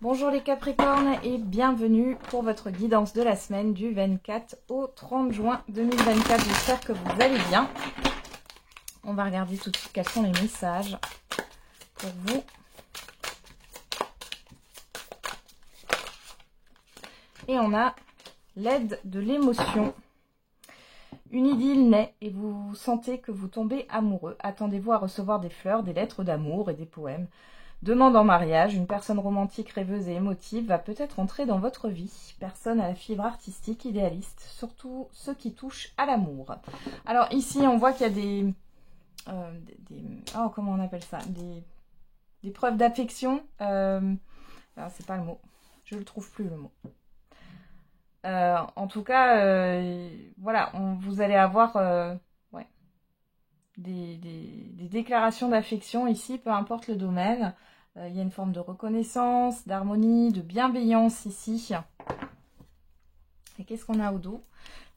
Bonjour les Capricornes et bienvenue pour votre guidance de la semaine du 24 au 30 juin 2024. J'espère que vous allez bien. On va regarder tout de suite quels sont les messages pour vous. Et on a l'aide de l'émotion. Une idylle naît et vous sentez que vous tombez amoureux. Attendez-vous à recevoir des fleurs, des lettres d'amour et des poèmes. Demande en mariage, une personne romantique, rêveuse et émotive va peut-être entrer dans votre vie. Personne à la fibre artistique, idéaliste, surtout ceux qui touchent à l'amour. Alors ici, on voit qu'il y a oh, comment on appelle ça, des preuves d'affection. C'est pas le mot, je le trouve plus le mot. En tout cas, voilà, vous allez avoir des déclarations d'affection ici, peu importe le domaine. Il y a une forme de reconnaissance, d'harmonie, de bienveillance ici. Et qu'est-ce qu'on a au dos?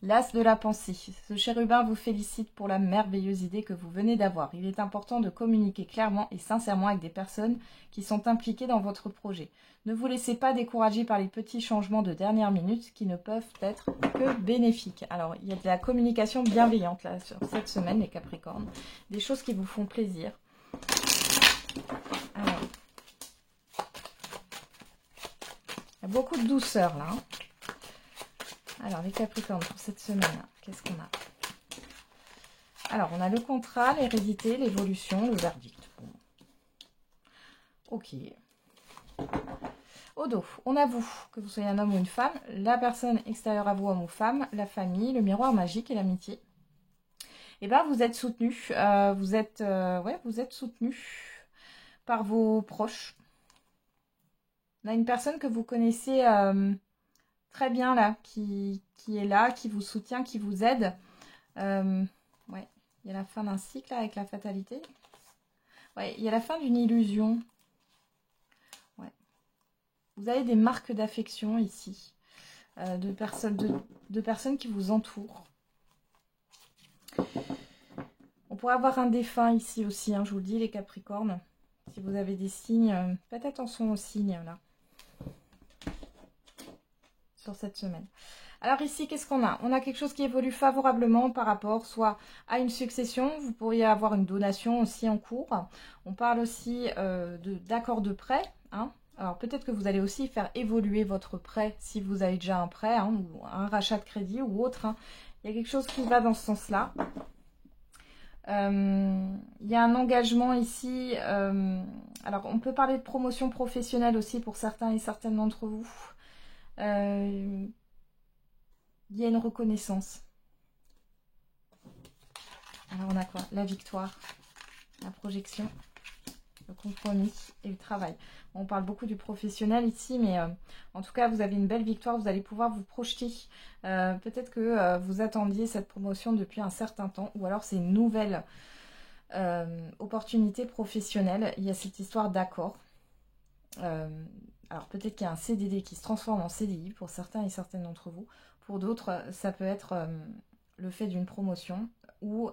L'as de la pensée. Ce chérubin vous félicite pour la merveilleuse idée que vous venez d'avoir. Il est important de communiquer clairement et sincèrement avec des personnes qui sont impliquées dans votre projet. Ne vous laissez pas décourager par les petits changements de dernière minute qui ne peuvent être que bénéfiques. Alors, il y a de la communication bienveillante là sur cette semaine, les Capricornes. Des choses qui vous font plaisir. Alors, il y a beaucoup de douceur là. Alors, les Capricornes pour cette semaine, qu'est-ce qu'on a? Alors, on a le contrat, l'hérédité, l'évolution, le verdict. Bon. Ok. Au dos, on a vous, que vous soyez un homme ou une femme, la personne extérieure à vous, homme ou femme, la famille, le miroir magique et l'amitié. Et bien, vous êtes soutenu. Vous êtes soutenu par vos proches. On a une personne que vous connaissez très bien là, qui est là, qui vous soutient, qui vous aide. Ouais, il y a la fin d'un cycle là, avec la fatalité. Ouais, il y a la fin d'une illusion. Ouais. Vous avez des marques d'affection ici, de personnes qui vous entourent. On pourrait avoir un défunt ici aussi, hein, je vous le dis les Capricornes. Si vous avez des signes, faites attention aux signes là. Sur cette semaine. Alors ici, qu'est-ce qu'on a? On a quelque chose qui évolue favorablement par rapport soit à une succession, vous pourriez avoir une donation aussi en cours. On parle aussi d'accord de prêt. Hein. Alors peut-être que vous allez aussi faire évoluer votre prêt si vous avez déjà un prêt, hein, ou un rachat de crédit ou autre. Hein. Il y a quelque chose qui va dans ce sens-là. Il y a un engagement ici. Alors on peut parler de promotion professionnelle aussi pour certains et certaines d'entre vous. Il y a une reconnaissance. Alors on a quoi? La victoire, la projection, le compromis et le travail. On parle beaucoup du professionnel ici, mais en tout cas vous avez une belle victoire, vous allez pouvoir vous projeter. Peut-être que vous attendiez cette promotion depuis un certain temps, ou alors c'est une nouvelle opportunité professionnelle. Il y a cette histoire d'accord. Alors peut-être qu'il y a un CDD qui se transforme en CDI pour certains et certaines d'entre vous. Pour d'autres, ça peut être le fait d'une promotion ou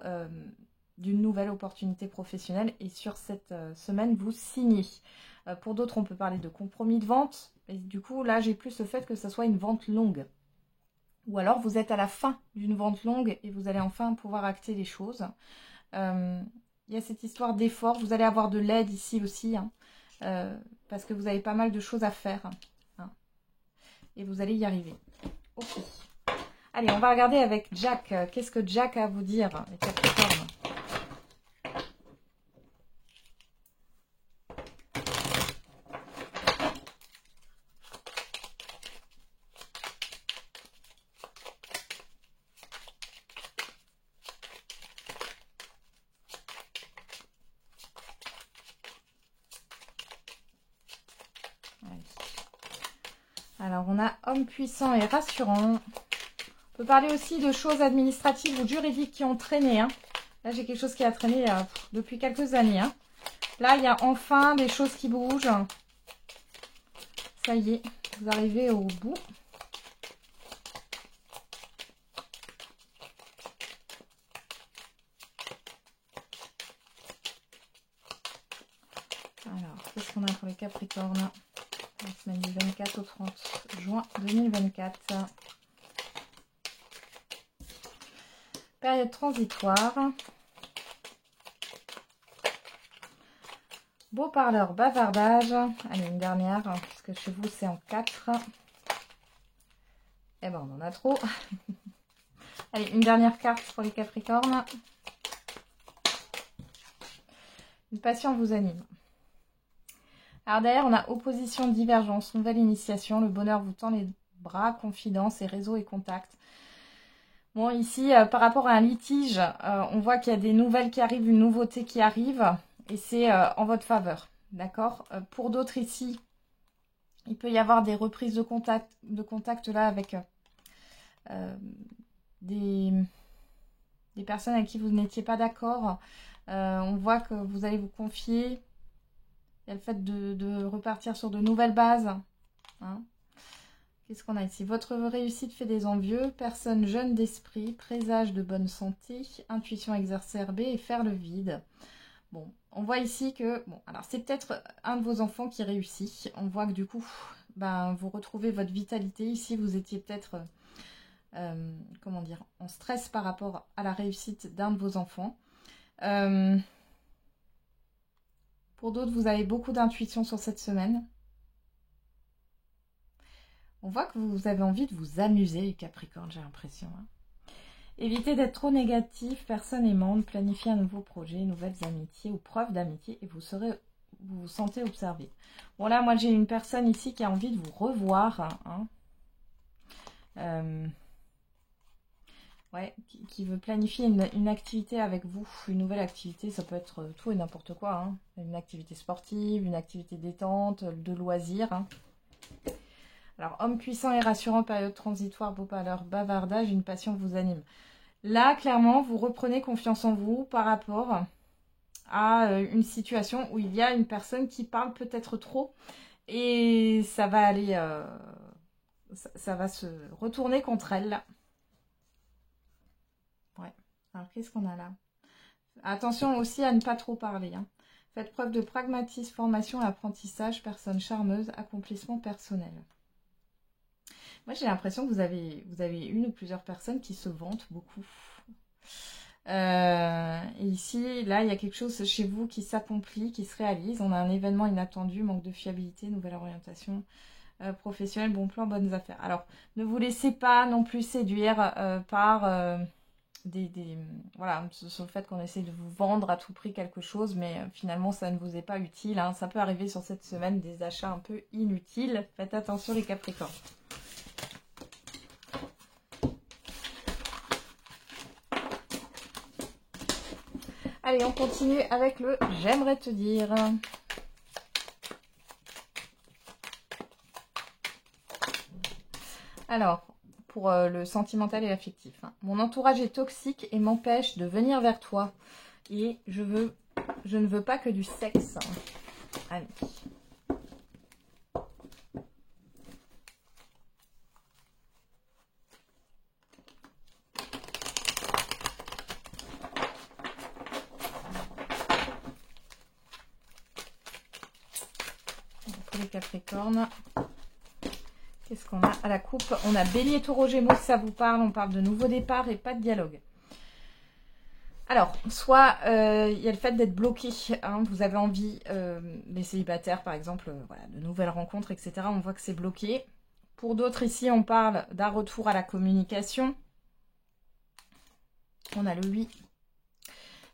d'une nouvelle opportunité professionnelle. Et sur cette semaine, vous signez. Pour d'autres, on peut parler de compromis de vente. Et du coup, là, j'ai plus le fait que ce soit une vente longue. Ou alors, vous êtes à la fin d'une vente longue et vous allez enfin pouvoir acter les choses. Il y a cette histoire d'effort. Vous allez avoir de l'aide ici aussi, hein. Parce que vous avez pas mal de choses à faire. Hein. Et vous allez y arriver. Ok. Allez, on va regarder avec Jack. Qu'est-ce que Jack a à vous dire, les Capricornes? Alors, on a homme puissant et rassurant. On peut parler aussi de choses administratives ou juridiques qui ont traîné. Hein. Là, j'ai quelque chose qui a traîné depuis quelques années. Hein. Là, il y a enfin des choses qui bougent. Ça y est, vous arrivez au bout. Alors, qu'est-ce qu'on a pour les Capricornes? La semaine du 24 au 30 juin 2024. Période transitoire. Beau parleur, bavardage. Allez, une dernière, puisque chez vous c'est en 4. Eh ben, on en a trop. Allez, une dernière carte pour les Capricornes. Une passion vous anime. Alors derrière, on a opposition, divergence, nouvelle initiation. Le bonheur vous tend les bras, confidence et réseau et contact. Bon, ici, par rapport à un litige, on voit qu'il y a des nouvelles qui arrivent, une nouveauté qui arrive. Et c'est en votre faveur. D'accord. Pour d'autres ici, il peut y avoir des reprises de contact là avec des personnes avec qui vous n'étiez pas d'accord. On voit que vous allez vous confier. Il y a le fait de repartir sur de nouvelles bases. Hein. Qu'est-ce qu'on a ici? Votre réussite fait des envieux. Personne jeune d'esprit. Présage de bonne santé. Intuition exacerbée et faire le vide. Bon, on voit ici que... Bon, alors c'est peut-être un de vos enfants qui réussit. On voit que du coup, ben, vous retrouvez votre vitalité. Ici, vous étiez peut-être... comment dire, en stress par rapport à la réussite d'un de vos enfants. Pour d'autres, vous avez beaucoup d'intuition sur cette semaine. On voit que vous avez envie de vous amuser, les Capricornes, j'ai l'impression. Hein. Évitez d'être trop négatif, personne aimante, planifiez un nouveau projet, nouvelles amitiés ou preuves d'amitié et vous vous sentez observé. Bon là, moi j'ai une personne ici qui a envie de vous revoir. Hein. Ouais, qui veut planifier une activité avec vous, une nouvelle activité, ça peut être tout et n'importe quoi. Hein. Une activité sportive, une activité détente, de loisirs. Hein. Alors, homme puissant et rassurant, période transitoire, beau parleur, bavardage, une passion vous anime. Là, clairement, vous reprenez confiance en vous par rapport à une situation où il y a une personne qui parle peut-être trop et ça va aller, ça va se retourner contre elle. Ouais. Alors, qu'est-ce qu'on a là? Attention aussi à ne pas trop parler. Hein. Faites preuve de pragmatisme, formation et apprentissage, personne charmeuse, accomplissement personnel. Moi, j'ai l'impression que vous avez une ou plusieurs personnes qui se vantent beaucoup. Et ici, là, il y a quelque chose chez vous qui s'accomplit, qui se réalise. On a un événement inattendu, manque de fiabilité, nouvelle orientation professionnelle, bon plan, bonnes affaires. Alors, ne vous laissez pas non plus séduire par voilà, sur le fait qu'on essaie de vous vendre à tout prix quelque chose, mais finalement, ça ne vous est pas utile. Hein. Ça peut arriver sur cette semaine, des achats un peu inutiles. Faites attention les Capricornes. Allez, on continue avec le « J'aimerais te dire ». Alors, pour le sentimental et l'affectif. Hein. Mon entourage est toxique et m'empêche de venir vers toi. Et je ne veux pas que du sexe. Allez. Pour les Capricornes. Qu'est-ce qu'on a à la coupe? On a Bélier, Taureau, Gémeaux, si ça vous parle. On parle de nouveau départ et pas de dialogue. Alors, soit il y a le fait d'être bloqué. Hein, vous avez envie, les célibataires par exemple, voilà, de nouvelles rencontres, etc. On voit que c'est bloqué. Pour d'autres ici, on parle d'un retour à la communication. On a le 8.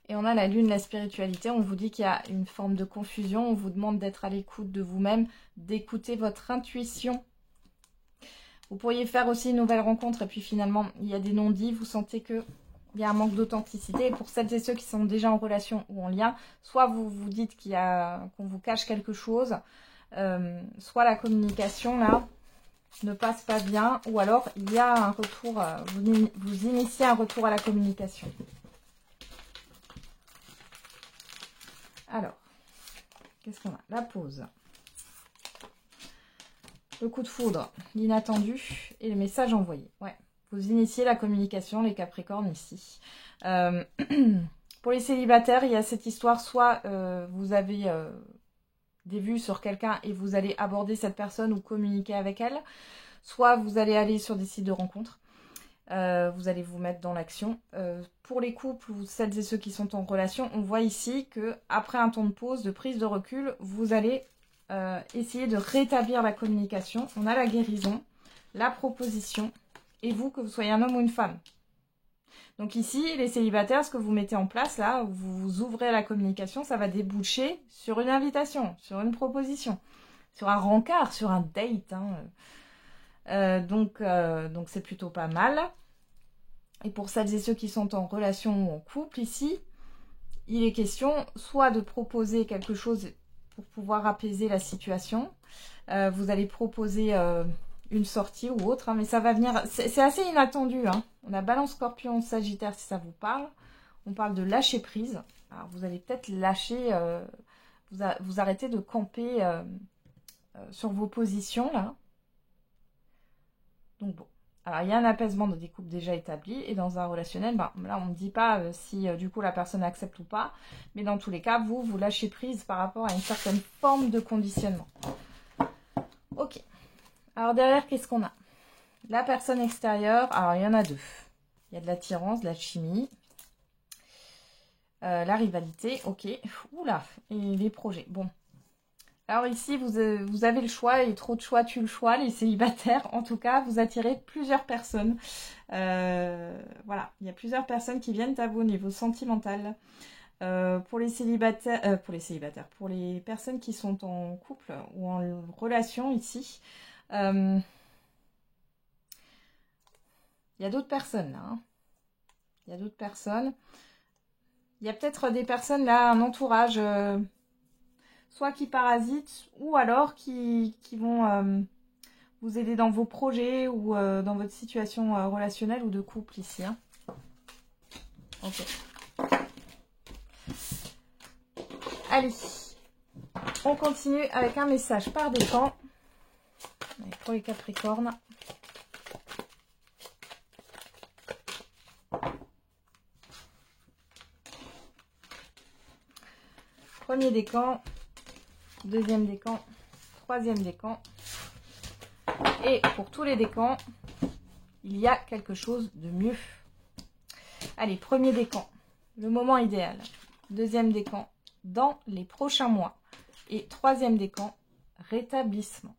Et on a la lune, la spiritualité. On vous dit qu'il y a une forme de confusion. On vous demande d'être à l'écoute de vous-même, d'écouter votre intuition. Vous pourriez faire aussi une nouvelle rencontre et puis finalement, il y a des non-dits. Vous sentez qu'il y a un manque d'authenticité. Et pour celles et ceux qui sont déjà en relation ou en lien, soit vous vous dites qu'on vous cache quelque chose, soit la communication, là, ne passe pas bien. Ou alors, il y a un retour, vous initiez un retour à la communication. Alors, qu'est-ce qu'on a? La pause. Le coup de foudre, l'inattendu et le message envoyé. Ouais, vous initiez la communication, les Capricornes, ici. Pour les célibataires, il y a cette histoire, soit vous avez des vues sur quelqu'un et vous allez aborder cette personne ou communiquer avec elle. Soit vous allez aller sur des sites de rencontres. Vous allez vous mettre dans l'action. Pour les couples ou celles et ceux qui sont en relation, on voit ici que après un temps de pause, de prise de recul, vous allez essayer de rétablir la communication. On a la guérison, la proposition, et vous, que vous soyez un homme ou une femme. Donc ici, les célibataires, ce que vous mettez en place là, où vous ouvrez la communication, ça va déboucher sur une invitation, sur une proposition, sur un rencard, sur un date. Donc c'est plutôt pas mal. Et pour celles et ceux qui sont en relation ou en couple ici, il est question soit de proposer quelque chose pour pouvoir apaiser la situation. Vous allez proposer une sortie ou autre, mais ça va venir, c'est assez inattendu. On a Balance, Scorpion, Sagittaire si ça vous parle. On parle de lâcher prise. Alors vous allez peut-être lâcher, vous arrêter de camper sur vos positions là. Donc bon, alors il y a un apaisement des couples déjà établis et dans un relationnel, là on ne dit pas si du coup la personne accepte ou pas, mais dans tous les cas, vous lâchez prise par rapport à une certaine forme de conditionnement. Ok, alors derrière, qu'est-ce qu'on a? La personne extérieure, alors il y en a deux. Il y a de l'attirance, de la chimie, la rivalité, ok, oula, et les projets, bon. Alors ici, vous avez le choix, et trop de choix tue le choix, les célibataires. En tout cas, vous attirez plusieurs personnes. Voilà, il y a plusieurs personnes qui viennent à vous au niveau sentimental. Pour les célibataires, pour les personnes qui sont en couple ou en relation ici, il y a d'autres personnes là. Il y a d'autres personnes. Il y a peut-être des personnes là, un entourage... soit qui parasitent, ou alors qui vont vous aider dans vos projets ou dans votre situation relationnelle ou de couple ici. Ok. Allez, on continue avec un message par décan. Pour les Capricornes. Premier décan. Deuxième décan, troisième décan. Et pour tous les décans, il y a quelque chose de mieux. Allez, premier décan, le moment idéal. Deuxième décan, dans les prochains mois. Et troisième décan, rétablissement.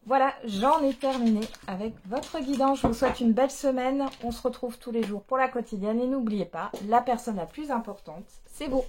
Voilà, j'en ai terminé avec votre guidance. Je vous souhaite une belle semaine. On se retrouve tous les jours pour la quotidienne. Et n'oubliez pas, la personne la plus importante, c'est vous.